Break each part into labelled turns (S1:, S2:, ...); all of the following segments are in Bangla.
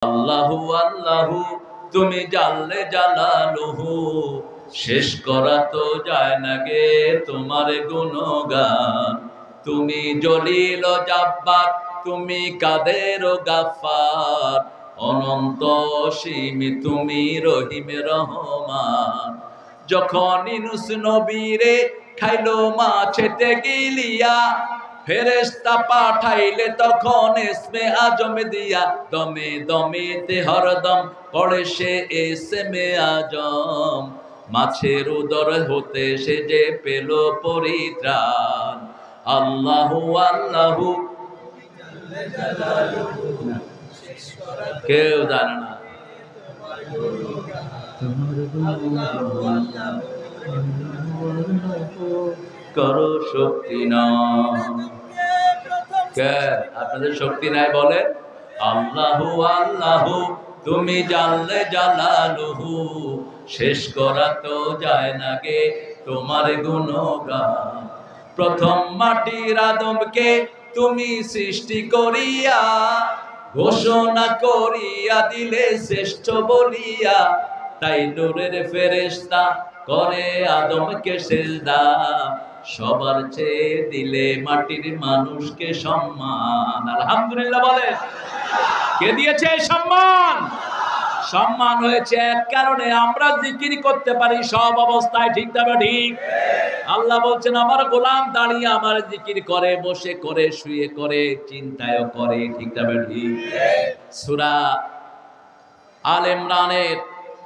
S1: আল্লাহু আল্লাহু তুমি জাল্লে জালালুহু, শেষ করা তো যায় না গে তোমার গুণগান। তুমি জলিল ও জাব্বার, তুমি কাদের ও গাফফার, অনন্ত অসীম তুমি রহিম রহমান। যখন ইউনূস নবীরে খাইলো মাছেতে গিলিয়া, ফেরেশতা পাঠাইলে তখন ইসমে আজম দিয়া, দমে দমেতে হরদম পড়ে সে ইসমে আজম। মাছের উদর হতে সে যে পেল পরিত্রাণ। আল্লাহু আল্লাহু কেউ জানে না করো শক্তি না, আপনাদের শক্তি নাই বলেন? আল্লাহু আল্লাহু তুমি জাল্লে জালালুহু, শেষ করা তো যায় না গে তোমার গুণগান। প্রথম মাটির আদমকে তুমি সৃষ্টি করিয়া, ঘোষণা করিয়া দিলে শ্রেষ্ঠ বলিয়া, তাই নূরের ফেরেশতা করে আদমকে সেজদা। সবার চেয়ে দিলে মাটির মানুষকে সম্মান। আলহামদুলিল্লাহ বলেন। কে দিয়েছে এই সম্মান? সম্মান হয়েছে এক কারণে, আমরা জিকির করতে পারি সব অবস্থায়। ঠিক না ঠিক? আল্লাহ বলছেন আমার গোলাম দাঁড়িয়ে আমার জিকির করে, বসে করে, শুয়ে করে, চিন্তায় করে। ঠিক না ঠিক? সূরা আল ইমরানের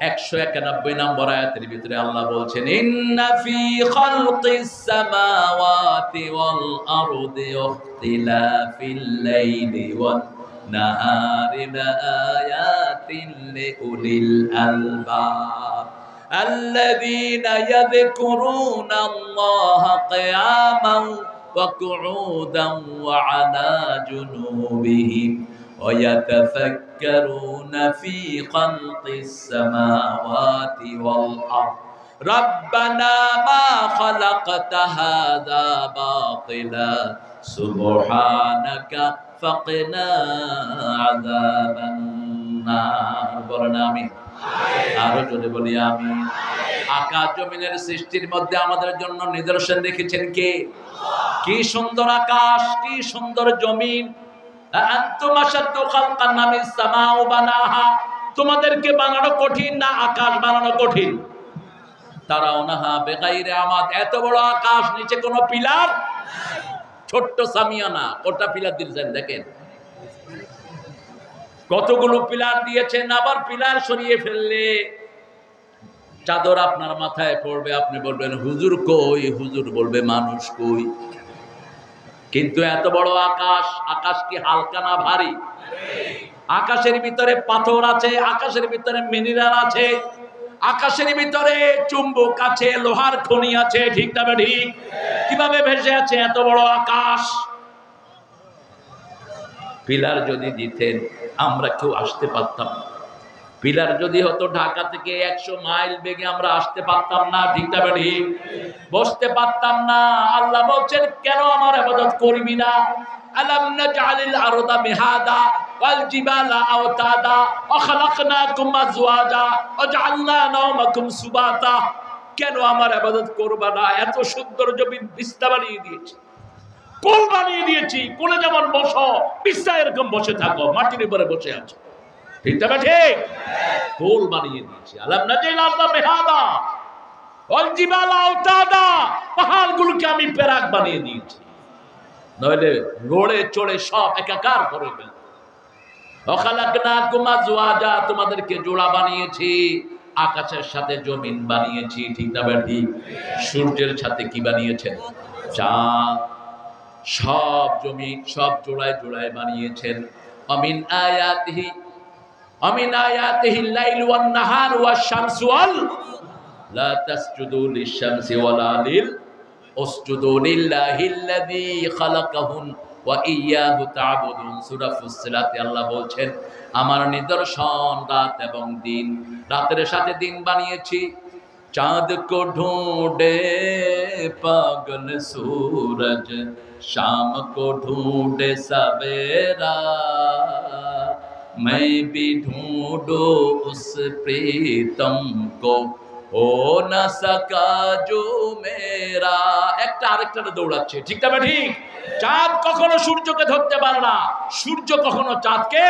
S1: 191 নম্বর আয়াতের ভিতরে আল্লাহ বলছেন ইন্না ফি খালকিস সামাওয়াতি ওয়াল আরদি ইখতিলাফিল লাইলি ওয়ান নাহারি লাআয়াতিন লিউলিল আলবাব الذين يذكرون الله قياما وقعودا وعلى جنوبهم ويتفكرون في خلق السماوات والأرض ربنا ما خلقت هذا باطلا سبحانك فقنا عذاب النار। বলেন আমিন। আরো জোরে বলি আমিন। আকাশ জমিনের সৃষ্টির মধ্যে আমাদের জন্য নিদর্শন রেখেছেন কে? কি সুন্দর আকাশ, কি সুন্দর জমিন। তোমাদেরকে বানানো কঠিন না আকাশ বানানো কঠিন? তারাউনাহা বিগাইরি আমাদ, এত বড় আকাশ, নিচে কোনো পিলার, ছোট্ট সামিয়ানা, কটা পিলার দিয়েছেন দেখেন, কতগুলো পিলার দিয়েছেন। আবার পিলার সরিয়ে ফেললে চাদর আপনার মাথায় পড়বে, আপনি বলবেন হুজুর কই, হুজুর বলবে মানুষ কই। কিন্তু এত বড় আকাশ, আকাশ কি হালকা না ভারী? আকাশের ভিতরে পাথর আছে, আকাশের ভিতরে মিনারেল আছে, আকাশের ভিতরে চুম্বক আছে, লোহার খনি আছে। ঠিক না ঠিক? কিভাবে ভেসে আছে এত বড় আকাশ? পিলার যদি দিতেন আমরা কেউ আসতে পারতাম। পিলার যদি হতো ঢাকা থেকে 100 মাইল বেগে আমরা আসতে পারতাম না। ঠিক না ঠিক? বসতে পারতাম না। আল্লাহ বলছেন কেন আমার ইবাদত করবি না? আলাম নাজআলিল আরদা মিহাদা ওয়াল জিবালা আওতাদা ওয়া খালাকনাকুম আজওয়াজা ওয়া জাআলনা নাওমাকুম সুবাতা। কেন আমার ইবাদত করবা না? এত সুন্দর জমিন বিছনা বানিয়ে দিয়েছি, কোল বানিয়ে দিয়েছি, কোলে যেমন বসো বিছনা এরকম বসে থাকো, মাটির উপরে বসে আছো। ঠিক না ঠিক? কোল বানিয়ে দিয়েছি। আলাম নাজআলিল আরদা মিহাদা ওয়াল জিবালা আওতাদা, পাহাড়গুলোকে আমি পেরাক বানিয়ে দিয়েছি, নইলে লড়ে চড়ে সব একাকার করে ফেলবে। ওয়া খালাকনাকুম আজওয়াজা, তোমাদেরকে জোড়া বানিয়েছি, আকাশের সাথে জমিন বানিয়েছি। ঠিক না ঠিক? সূর্যের সাথে কি বানিয়েছেন? চাঁদ। সব জমিন সব জোড়ায় জোড়ায় বানিয়েছেন। আমিন আয়াতিহি লাইল ওয়ান নাহার ওয়াশ শামসু ওয়াল লা তাসজুদু লিশ-শামসি ওয়ালা লিল উসজুদু লিল্লাহিল্লাযী খালাকাহুন ওয়া ইয়্যাহু তা'বুদুন। সূরা ফুসসিলাতে আল্লাহ বলছেন আমার নিদর্শন রাত এবং দিন, রাতের সাথে দিন বানিয়েছি। चांद को ढूंढे पागल सूरज, शाम को ढूंढे सवेरा, मैं भी ढूंढो उस प्रीतम को हो न सका जो मेरा। একটা আরেকটারে দৌড়াচ্ছে, ঠিক না ঠিক? চাঁদ কখনো সূর্যকে ধরতে পারে না, সূর্য কখনো চাঁদকে।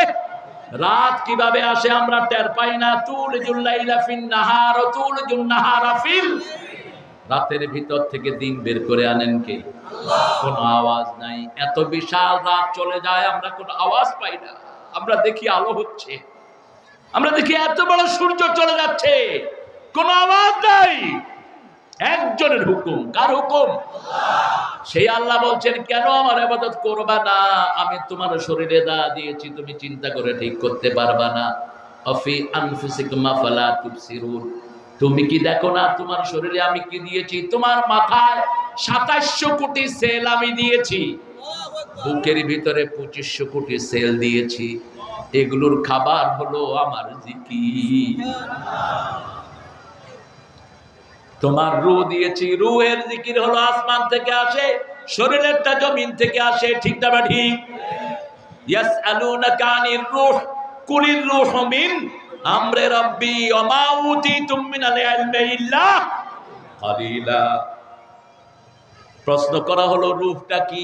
S1: রাত কিভাবে আসে আমরা টের পাই না। তুলজুল লাইলা ফিন নাহার ও তুলজুন নাহারা ফিল, রাতের ভিতর থেকে দিন বের করে আনেন কে? আল্লাহ। কোনো আওয়াজ নাই, এত বিশাল রাত চলে যায় আমরা কোনো আওয়াজ পাই না। আমরা দেখি আলো হচ্ছে, আমরা দেখি এত বড় সূর্য চলে যাচ্ছে, কোনো আওয়াজ নাই। একজনের হুকুম, কার হুকুম? সেই আল্লাহ বলছেন কেন আমার ইবাদত করবা না? আমি তোমার শরীরে দা দিয়েছি, তুমি চিন্তা করে ঠিক করতে পারবা না। আফি আনফুসিকুম ফালা তুবসিরুন, তুমি কি দেখো না তোমার শরীরে আমি কি দিয়েছি? তোমার মাথায় 2700 কোটি সেল আমি দিয়েছি, বুকের ভিতরে 2500 কোটি সেল দিয়েছি। এগুলোর খাবার হলো আমার জিকির। তোমার রূহ দিয়েছি, রূহের জিকির হলো আসমান থেকে আসে, শরীরেরটা জমিন থেকে আসে, ঠিক না ঠিক? ইয়াসআলুনাকা আনির রূহ কুলির রূহু মিন আমরি রাব্বি ওয়া মা উতিতুম মিনাল ইলমি ইল্লা কালিলা। প্রশ্ন করা হলো রূহটা কি?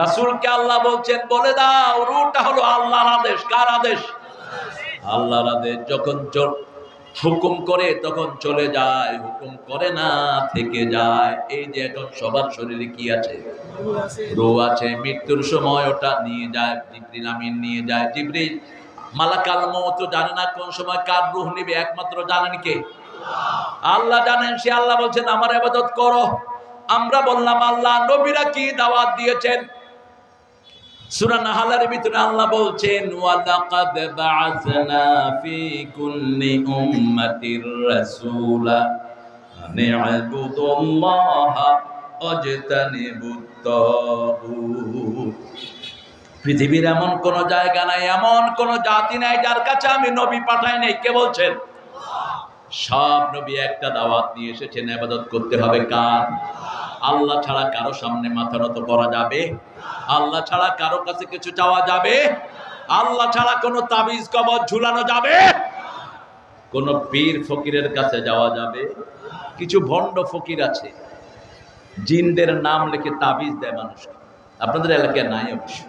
S1: রাসূলকে আল্লাহ বলছেন বলে দাও রূহটা হলো আল্লাহর আদেশ। কার আদেশ? আল্লাহর আদেশ। যখন হুকুম করে তখন চলে যায়, হুকুম করে না থেকে যায়। এই যে এখন সবার শরীরে কি আছে? রূহ আছে। মৃত্যুর সময় ওটা নিয়ে যায় জিবরিল আমিন, নিয়ে যায়। জিবরিল মালাকাল মউত জানে না কোন সময় কার রূহ নেবে, একমাত্র জানেন কে? আল্লাহ জানেন। সে আল্লাহ বলছেন আমার ইবাদত করো। আমরা বললাম আল্লাহ নবীরা কি দাওয়াত দিয়েছেন? সূরা নাহলের ভিতরে আল্লাহ বলছেন ওয়ালাকাদ বা'আসনা ফি কুল্লি উম্মাতির রাসূলা আনি'বুদুল্লাহা ওয়াজতানিবুত তাগুত। পৃথিবীর এমন কোন জায়গা নাই, এমন কোন জাতি নাই যার কাছে আমি নবী পাঠাই নাই। কে বলছেন? সব নবী একটা দাওয়াত নিয়ে এসেছেন, ইবাদত করতে হবে কার? আল্লাহ ছাড়া কারো সামনে মাথা নত করা যাবে? আল্লাহ ছাড়া কারো কাছে কিছু চাওয়া যাবে? আল্লাহ ছাড়া কোনো তাবিজ কবজ ঝুলানো যাবে? কোন পীর ফকিরের কাছে যাওয়া যাবে? কিছু ভণ্ড ফকির আছে, জিনদের নাম লিখে তাবিজ দেয় মানুষকে। আপনাদের এলাকায় নাই অবশ্য।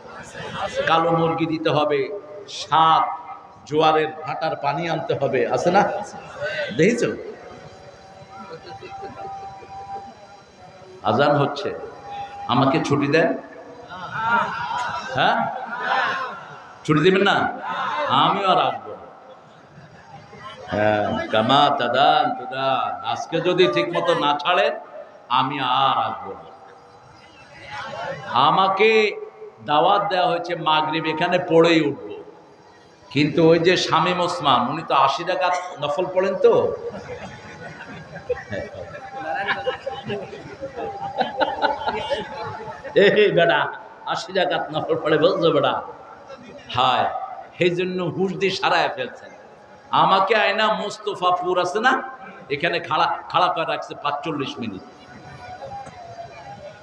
S1: কালো মুরগি দিতে হবে, 7 জোয়ারের ভাটার পানি আনতে হবে, আছে না? দেখেছো? আজান হচ্ছে, আমাকে ছুটি দেন? হ্যাঁ, ছুটি দিবেন না? আমিও আর আসবো না। হ্যাঁ, কামা তাদান তুদান। আজকে যদি ঠিক মতো না ছাড়েন আমি আর আসবো না। আমাকে দাওয়াত দেওয়া হয়েছে মাগরিব এখানে পড়েই উঠবো, কিন্তু ওই যে শামীম ওসমান উনি তো 80 রাকাত নফল পড়েন। তো এই বেটা 80 রাকাত নফল পড়ে, বলছো বেটা? হায়, সেই জন্য হুশ দিয়ে সারায় ফেলছেন। আমাকে আয়না মুস্তফাপুর আছে না, এখানে খাড়া করে রাখছে 45 মিনিট।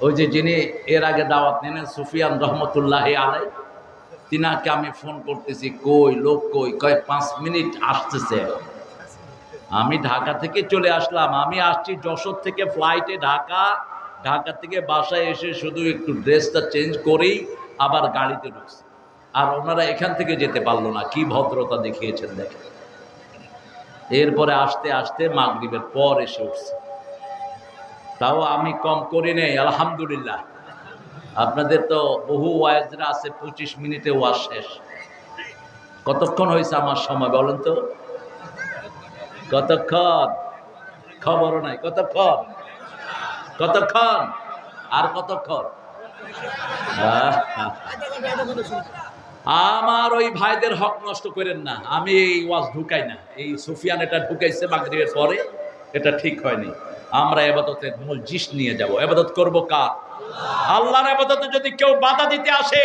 S1: ওই যে যিনি এর আগে দাওয়াত নিলেন সুফিয়ান রহমতুল্লাহ আলাই, তিনাকে আমি ফোন করতেছি, কই লোক কই? কয় 5 মিনিট আসতেছে। আমি ঢাকা থেকে চলে আসলাম, আমি আসছি যশোর থেকে ফ্লাইটে ঢাকা, ঢাকা থেকে বাসায় এসে শুধু একটু ড্রেসটা চেঞ্জ করেই আবার গাড়িতে ঢুকছি। আর ওনারা এখান থেকে যেতে পারলো না, কি ভদ্রতা দেখিয়েছেন দেখেন। এরপরে আসতে আসতে মাগরিবের পর এসে উঠছে। তাও আমি কম করি নেই, আলহামদুলিল্লাহ। আপনাদের তো বহু ওয়াজরা আছে 25 মিনিটে ওয়াজ শেষ। কতক্ষণ হয়েছে আমার সময় বলেন তো? কতক্ষণ? খবরও নাই। কতক্ষণ? কতক্ষণ? আর কতক্ষণ? আমার ওই ভাইদের হক নষ্ট করেন না। আমি এই ওয়াজ ঢুকাই না। এই সুফিয়ান এটা ঢুকাইছে মাগরিবের পরে, এটা ঠিক হয়নি। আমরা ইবাদতের মূল জিস নিয়ে যাব। ইবাদত করব কার? আল্লাহর ইবাদতে যদি কেউ বাধা দিতে আসে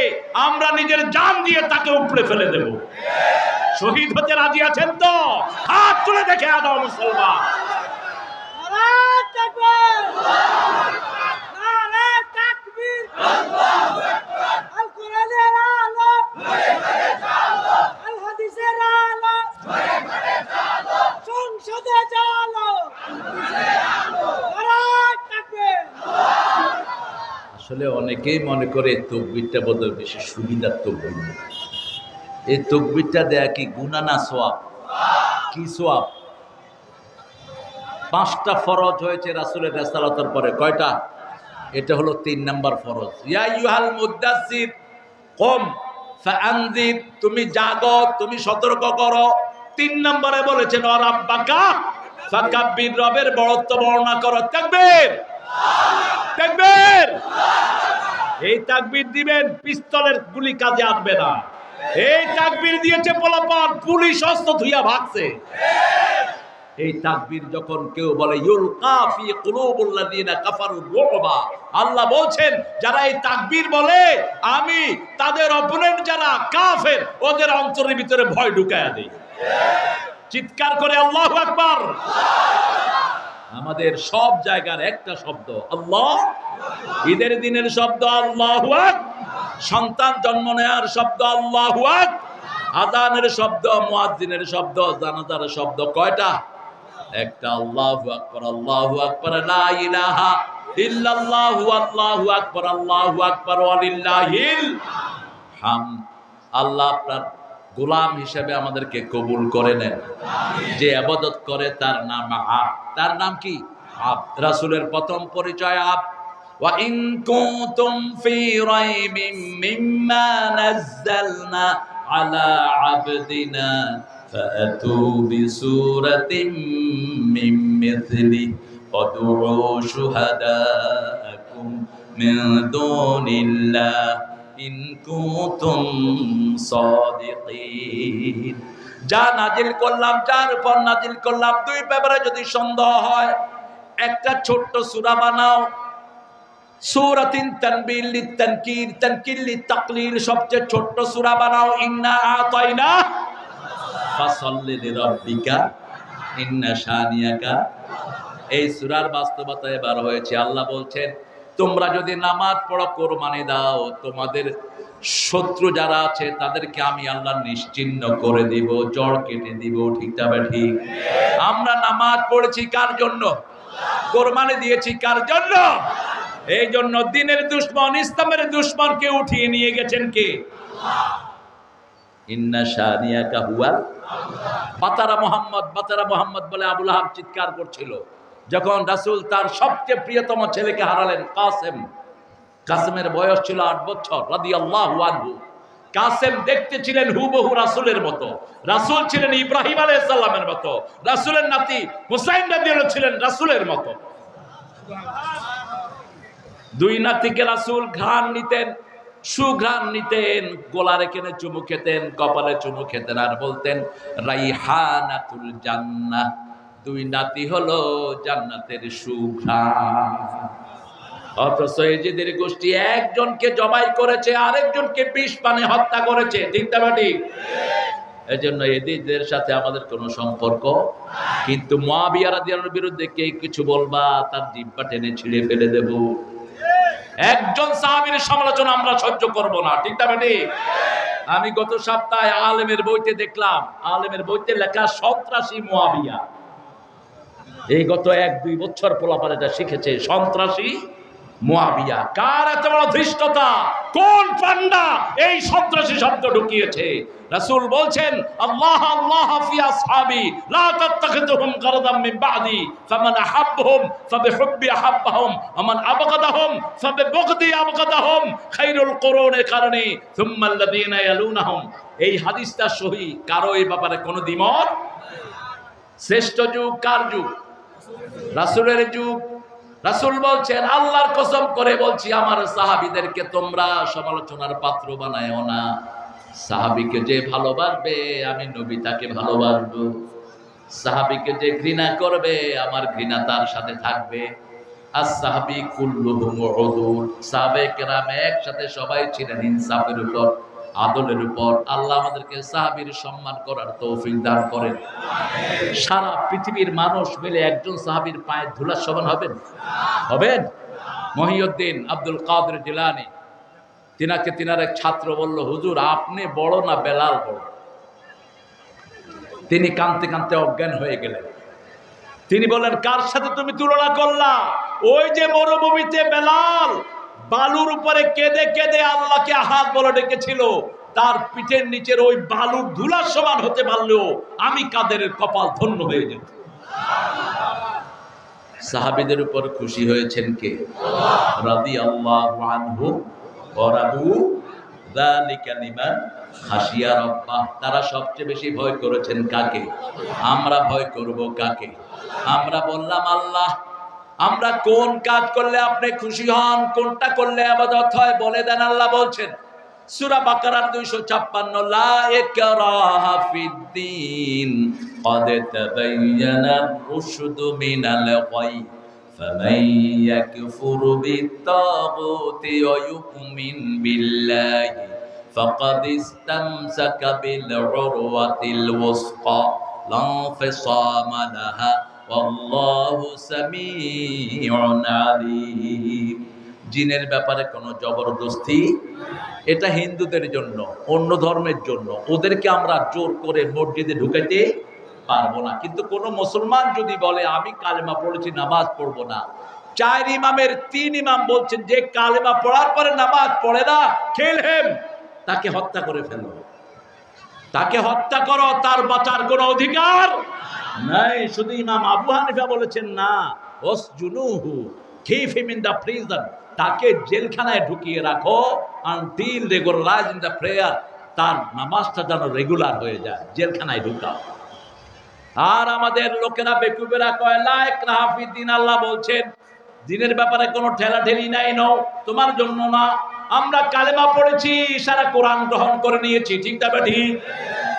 S1: আমরা নিজের জান দিয়ে তাকে উপড়ে ফেলে দেব। শহীদ হতে রাজি আছেন তো? হাত তুলে দেখে আদাও মুসলমান। নারে তাকবীর, নারে তাকবীর, আল্লাহু আকবার। আল কোরআনের আলো, আল হাদিসের আসলে অনেকেই মনে করে তকবীরটা বোধহয় বেশি সুবিধার তকবীর। এই তকবীরটা দেয়া কি গুনাহ না সওয়াব? কি সওয়াব? 5টা ফরজ হয়েছে রাসূলের রিসালাতের পরে। কয়টা? এটা হলো 3 নাম্বার ফরজ। ইয়া আইয়ুহাল মুদ্দাসসির কুম ফাআনযির, তুমি জাগো, তুমি সতর্ক করো। 3 নম্বরে বলেছেন ওয়া রাব্বাকা ফাকাব্বির, রবের বড়ত্ব বর্ণনা করো। তাকবীর, তাকবীর। এই তাকবীর দিবেন, পিস্তলের গুলি কাজে আসবে না। এই তাকবীর দিয়েছে পোলাপান, পুলিশ অস্ত্র ধুইয়া ভাগছে। এই তাকবীর যখন কেউ বলে ইউলকা ফি কুলুবিল লাযিনা কাফারুর রুবা, আল্লাহ বলছেন যারা এই তাকবীর বলে আমি তাদের অপোনেন্ট যারা কাফের ওদের অন্তরের ভিতরে ভয় ঢুকায়া দেই। চিৎকার করে আল্লাহু আকবার। আমাদের সব জায়গার একটা শব্দ আল্লাহ, ঈদের দিনের শব্দ আল্লাহু আকবার, সন্তান জন্ম নেওয়ার শব্দ আল্লাহু আকবার, আযানের শব্দ, মুয়াজ্জিনের শব্দ, জানাজার শব্দ কয়টা? একটা। আল্লাহু আকবার, আল্লাহু আকবার, লা ইলাহা ইল্লাল্লাহু, আল্লাহু আকবার, আল্লাহু আকবার, ওয়া লিল্লাহিল হামদ। আল্লাহ আপনার গোলাম হিসেবে আমাদেরকে কবুল করে নেন। যে ইবাদত করে তার নাম আব্দ। তার নাম কি? আব্দ। রাসূলের প্রথম পরিচয় আব্দ। ওয়া ইন কুনতুম ফি রাইবিম মিম্মা নাযালনা আলা আবদিনা ফাআতু বিসূরাতিন মিন মিথলি ওয়াদউ শুহাদাআকুম মিন দুনিল্লাহ ইন কুনতুম সাদিকিন। যা নাজিল করলাম, যার উপর নাজিল করলাম, দুই ব্যাপারে যদি সন্দেহ হয়, একটা ছোট্ট সূরা বানাও। সূরাতিন তানবিল লিতানকির, তানকির লিতাকলিল, সবচেয়ে ছোট্ট সূরা বানাও। ইন্না আতাইনা ফাসাল্লি লিরাব্বিকা ইন্না শানিয়াকা। এই সূরার বাস্তবতা এবার হয়েছে। আল্লাহ বলছেন তোমরা যদি নামাজ পড়ো, কোরবানি দাও, তোমাদের শত্রু যারা আছে তাদেরকে আমি আল্লাহ নিশ্চিহ্ন করে দিব, জড় কেটে দিব। ঠিক তবে ঠিক। আমরা নামাজ পড়েছি কার জন্য? কোরবানি দিয়েছি কার জন্য? এই জন্য দ্বীনের দুশমন, ইসলামের দুশমনকে উঠিয়ে নিয়ে গেছেন কে? ইন্না শানিয়াকা হুয়াল বাতারা মুহাম্মদ, বাতারা মুহাম্মদ বলে আবু লাহাব চিৎকার করছিল যখন রাসূল তার সবচেয়ে প্রিয়তম ছেলেকে হারালেন, কাসেম। কাসেমের বয়স ছিল 8 বছর রাদিয়াল্লাহু আনহু। কাসেম দেখতে ছিলেন হুবহু রাসূলের মতো। রাসূল ছিলেন ইব্রাহিম আলাইহিস সালামের মতো। রাসূলের নাতি হুসাইন রাদিয়াল্লাহু ছিলেন রাসূলের মতো। দুই নাতিকে রাসূল ঘ্রাণ নিতেন, সুঘ্রাণ নিতেন, গোলার এখানে চুমু খেতেন, কপালে চুমু খেতেন, আর বলতেন রাইহানাতুল জান্নাহ। দুই নাতি হলো জান্নাতের সুঘ্রাণ। অথচ এজিদের গোষ্ঠী একজনকে জবাই করেছে, আরেকজনকে বিষ পানে হত্যা করেছে। ঠিক না ঠিক? এজন্য এজিদের সাথে আমাদের কোনো সম্পর্ক। কিন্তু মুআবিয়া রাদিয়াল্লাহু বিরুদ্ধে কে কিছু বলবা, তার জিহ্বা টেনে ছিঁড়ে ফেলে দেব। একজন সাহাবীর সমালোচনা আমরা সহ্য করব না। ঠিক না ঠিক? আমি গত সপ্তাহে আলেমের বইতে দেখলাম, আলেমের বইতে লেখা সন্ত্রাসী মুআবিয়া। এই গত 1-2 বছর পোলাপান এটা শিখেছে, সন্ত্রাসী মুআবিয়া। কার এত বড় ধৃষ্টতা? কোন পান্ডা এই সন্ত্রাসী শব্দ ঢুকিয়েছে? রাসূল বলছেন আল্লাহ আল্লাহ ফি আসহাবি লা তাত্তাখিযুহুম গারদাম মিন বাদি ফামান আহাব্বাহুম ফাবিহুব্বি আহাব্বাহুম ওমান আবগাদাহুম ফাবিবগদি আবগাদাহুম খায়রুল কুরুনি কারনি সুম্মা আল্লাযীনা ইয়ালুনাহুম। এই হাদিসটা সহিহ। কারো এই ব্যাপারে কোনো দ্বিমত? শ্রেষ্ঠ যুগ কার যুগ? রাসূলের যুগ। রাসূল বলছেন আল্লাহর কসম করে বলছি আমার সাহাবীদেরকে তোমরা সমালোচনার পাত্র বানায়ও না। সাহাবীকে যে ভালোবাসবে আমি নবী তাকে ভালোবাসবো। সাহাবীকে যে ঘৃণা করবে আমার ঘৃণা তার সাথে থাকবে। as-সাহাবী কুল্লুহুম উদুল। সাহাবায়ে কেরাম একসাথে সবাই ছিলেন ইনসাফের উপর, আদলের উপর। আল্লাহ আমাদেরকে সাহাবীর সম্মান করার তৌফিক দান করেন। সারা পৃথিবীর মানুষ মিলে একজন সাহাবীর পায়ের ধুলার সমান হবেন? হবেন? মহিউদ্দিন আব্দুল কাদের জিলানী, তিনার এক ছাত্র বলল, হুজুর আপনি বড় না বেলাল বড়? তিনি কাঁদতে কাঁদতে অজ্ঞান হয়ে গেলেন। তিনি বললেন কার সাথে তুমি তুলনা করলা? ওই যে মরুভূমিতে বেলাল বালুর উপরে কেঁদে কেঁদে আল্লাহকে আহাদ বলে ডেকেছিল, তার পিঠের নিচের ওই বালুর ধুলার সমান হতে পারলেও আমি কাদেরের কপাল ধন্য হয়ে যেত। সাহাবীদের উপর খুশি হয়েছেন কে? রাদিয়াল্লাহু আনহু ওয়া রাদু যালিকা লিমান খাশিয়া রাব্বাহ। তারা সবচেয়ে বেশি ভয় করেছেন কাকে? আমরা ভয় করব কাকে? আমরা বললাম আল্লাহ, আমরা কোন কাজ করলে আপনি খুশি হন, কোনটা করলে ইবাদত হয় বলে দেন। আল্লাহ বলছেন সূরা বাকারার 256, লা ইকরাহা ফিদ্দীন ক্বাদ তাবায়্যানার রুশদু মিনাল গায় ফামান ইয়াকফুর বিত-তাগুতি ওয়া ইউমিন বিল্লাহি ফাকাদ ইসতামসাকা বিল উরওয়াতিল ওয়াসকা লা ইনফিসামা লাহা ওয়াল্লাহু সামিউন আলীম। জিনের ব্যাপারে কোনো জবরদস্তি, এটা হিন্দুদের জন্য, অন্য ধর্মের জন্য। ওদেরকে আমরা জোর করে মসজিদে ঢুকাইতে পারবো না। কিন্তু কোনো মুসলমান যদি বলে আমি কালেমা পড়েছি নামাজ পড়বো না, 4 ইমামের 3 ইমাম বলছেন যে কালেমা পড়ার পরে নামাজ পড়ে না, কিল হিম, তাকে হত্যা করে ফেলো, তাকে হত্যা করো, তার বাঁচার কোনো অধিকার নাই। শুধু ইমাম আবু হানিফা বলেছেন না, ওসজুনুহু keep him in the prison, তাকে জেলখানায় ঢুকিয়ে রাখো until regularize in the prayer, তার নামাজটা যেন রেগুলার হয়ে যায়, জেলখানায় ঢুকাও। আর আমাদের লোকেরা বেকুবেরা কয় লা ইকরাহা ফিদ্দীন, আল্লাহ বলছেন দিনের ব্যাপারে কোনো ঠেলাঠেলি নাই, নাও তোমার জন্য না। আমরা কালেমা পড়েছি, সারা কোরআন গ্রহণ করে নিয়েছি, ঠিক না ঠিক?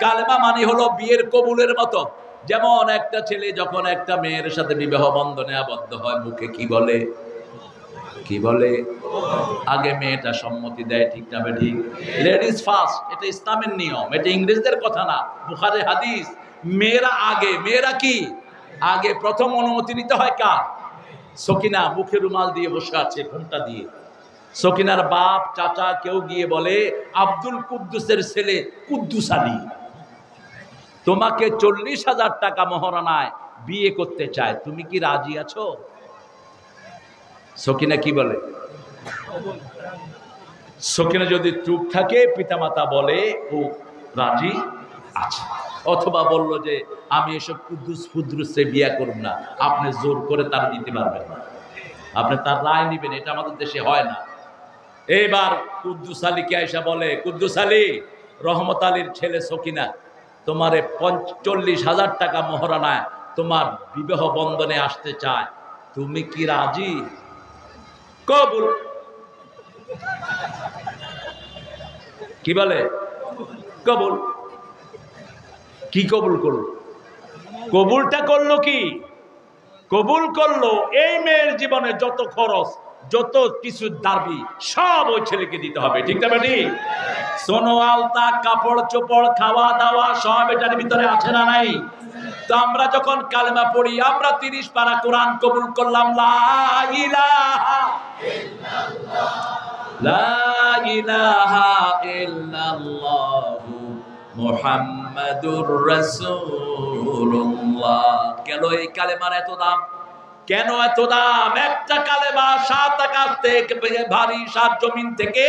S1: কালেমা মানে হলো বিয়ের কবুলের মতো। যেমন একটা ছেলে যখন একটা মেয়ের সাথে বিবাহ বন্ধনে আবদ্ধ হয়, মুখে কি বলে? কি বলে? আগে মেয়েটা সম্মতি দেয়, ঠিক না ঠিক? লেডিস ফার্স্ট, এটা ইসলামের নিয়ম, এটা ইংরেজদের কথা না, বুখারী হাদিস। মেয়েরা আগে, মেয়েরা কি আগে? প্রথম অনুমতি নিতে হয় কার? সকিনা মুখে রুমাল দিয়ে বসে আছে, ঘোমটা দিয়ে। সকিনার বাপ চাচা কেউ গিয়ে বলে আব্দুল কুদ্দুসের ছেলে কুদ্দুস আলী তোমাকে 40,000 টাকা মহারণায় বিয়ে করতে চায়, তুমি কি রাজি আছো? সকিনা কি বলে? সকিনা যদি চুপ থাকে, পিতামাতা বলে ও রাজি আছে। অথবা বলল যে আমি এসব কুদ্দুস ফুদ্দুসে বিয়ে করব না, আপনি জোর করে তার দিতে পারবেন না, আপনি তার রায় নেবেন, এটা আমাদের দেশে হয় না। এইবার কুদ্দুস আলীকে আয়েশা বলে, কুদ্দুস আলী, রহমত আলীর ছেলে সকিনা তোমারে 40,000 টাকা মহারণায় তোমার বিবাহ বন্ধনে আসতে চায়, তুমি কি রাজি? কবুল। কি বলে? কবুল। কি কবুল করলো? কবুলটা করলো কি? কবুল করলো এই মেয়ের জীবনে যত খরচ, যত কিছু দাবি সব ওই ছেলেকে দিতে হবে, ঠিক না ঠিক? সোনো আলতা, কাপড় চোপড়, খাওয়া দাওয়া সব এটার ভিতরে আছে না নাই? তো আমরা যখন কালেমা পড়ি, আমরা 30 পারা কোরআন কবুল করলাম, লা ইলাহা ইল্লাল্লাহ, লা ইলাহা ইল্লাল্লাহু মুহাম্মাদুর রাসূলুল্লাহ। কেন এই কালেমার এত দাম? কেন এত দাম? একটা কালেমা 7 আকাশ থেকে ভারী, 7 জমিন থেকে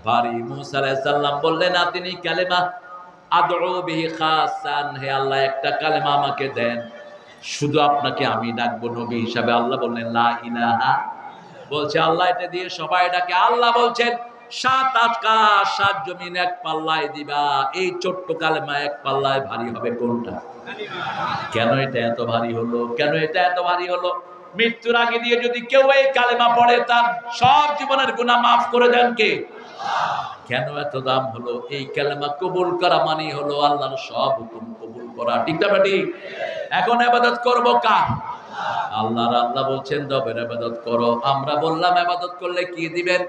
S1: ভারী। মুসা আলাইহিস সালাম বললেন তিনি কালেমা আদউ বিহি খাসান, হে আল্লাহ একটা কালেমা আমাকে দেন, শুধু আপনাকে আমি ডাকবো নবী হিসাবে। আল্লাহ বললেন লা ইলাহা, বলছে আল্লাহ এটা দিয়ে সবাই ডাকে। আল্লাহ বলছেন 7 আকাশ 7 জমিন এক পাল্লায় দিবা, এই ছোট্ট কালেমা এক পাল্লায় ভারী হবে কোনটা? কেন এটা এত ভারী হলো? কেন এটা এত ভারী হলো? মৃত্যুর আগে দিয়ে যদি কেউ এই কালেমা পড়ে, তার সব জীবনের গুনাহ মাফ করে দেন কে? কেন এত দাম হলো? এই কালেমা কবুল করা মানে হলো আল্লাহর সব হুকুম কবুল করা, ঠিক না ঠিক? এখন ইবাদত করব কার? আল্লাহর। আল্লাহ বলছেন রবের ইবাদত করো। আমরা বললাম ইবাদত করলে কি দিবেন?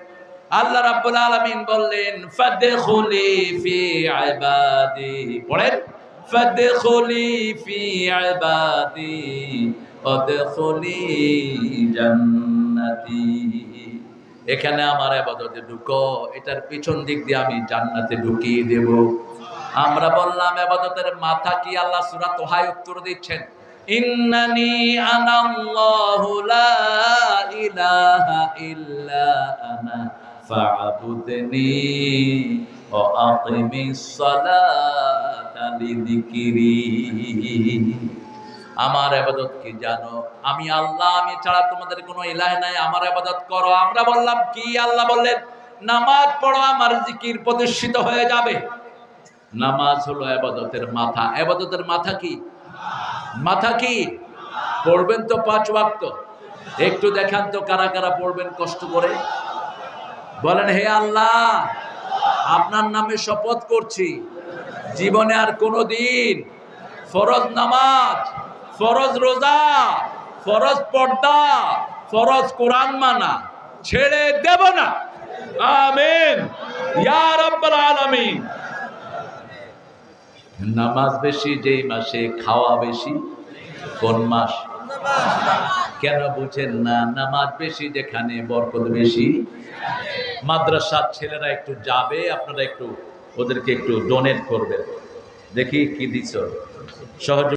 S1: আল্লাহ রাব্বুল আলামিন বললেন ফাদখুলি ফি ইবাদি, পড়েন ফাদখুলি ফি ইবাদি ওয়াদখুলি জান্নাতি। এখানে আমার ইবাদতে ঢুকো, এটার পিছন দিক দিয়ে আমি জান্নাতে ঢুকিয়ে দেব। আমরা বললাম ইবাদতের মাথা কি? আল্লাহ সূরা তোহায় উত্তর দিচ্ছেন ইন্নানি আনাল্লাহু লা ইলাহা ইল্লা আনা ফা'বুদনি ওয়া আকিমিস সালাতা লিযিকরি। আমার ইবাদত কি জানো? আমি আল্লাহ, আমি ছাড়া তোমাদের কোনো ইলাহ নাই, আমার ইবাদত করো। আমরা বললাম কি? আল্লাহ বললেন নামাজ পড়ো, আমার জিকির প্রতিষ্ঠিত হয়ে যাবে। নামাজ হলো ইবাদতের মাথা। ইবাদতের মাথা কি? মাথা কি? পড়বেন তো 5 ওয়াক্ত। একটু দেখান তো কারা কারা পড়বেন কষ্ট করে। বলেন হে আল্লাহ, আপনার নামে শপথ করছি, জীবনে আর কোনোদিন ফরজ নামাজ, ফরজ রোজা, ফরজ পর্দা, ফরজ কোরআন মানা ছেড়ে দেব না। আমিন ইয়া রাব্বাল আলামিন। নামাজ বেশি যেই মাসে, খাওয়া বেশি কোন মাস? কেন বুঝেন না? নামাজ বেশি যেখানে, বরকত বেশি। মাদ্রাসার ছেলেরা একটু যাবে, আপনারা একটু ওদেরকে একটু ডোনেট করবেন। দেখি কি দিছ সহযোগ।